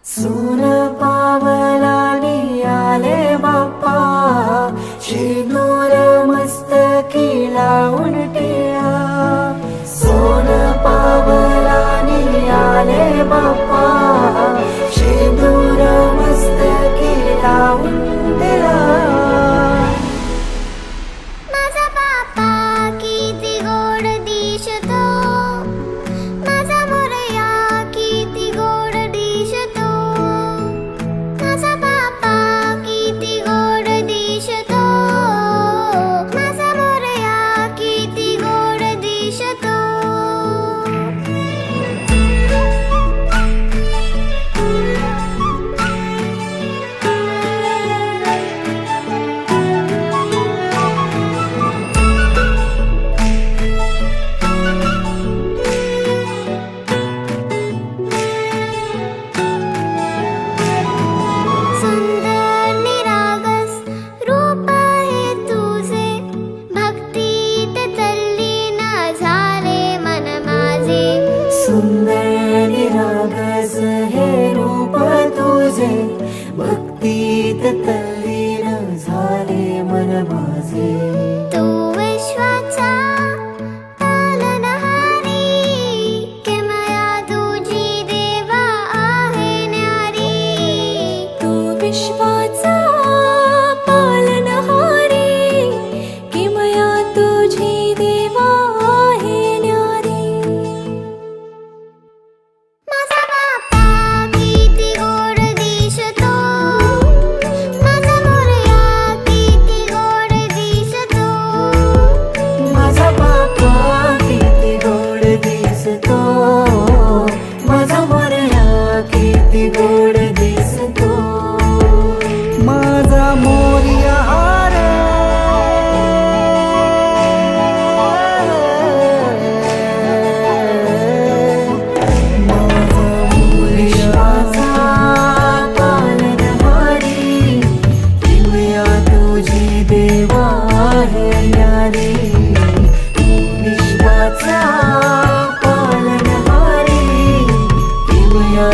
सून पावलानी आले बाप्पा, शेंदूर मस्तकी लावून टिळा. सोन पावलानी आले बाप्पा, शेंदूर मस्तकी लावून टिळा. माझा बाप्पा किती गोड दिसतो, माझा मोरया किती गोड दिसतो. माझा बाप्पा किती गोड दिसतो, माझा मोरया किती गोड दिसतो. सुंदर निरागस रूप आहे तुझे, भक्तीत तल्लीन झाले मन माझे. सुंदर निरागस हे रूप तुझे, भक्तीत तल्लीन झाले मन माझे. तू विश्वाचा पालनहारी, किमया तुझी देवा आहे न्यारी. तू विश्वाचा पालनहारी, किमया तुझी देवा आहे न्यारी. माझा बाप्पा किती गोड दिसतो, माझा मोरया किती गोड दिसतो. माझा बाप्पा किती गोड दिसतो, माझा मोरया किती गोड दिसतो. माझा मोरया रे, माझा मोरयाचा पालनहारी, किमया तुझी देवा आहे न्यारी. विश्वाचा पालनहारी, किमया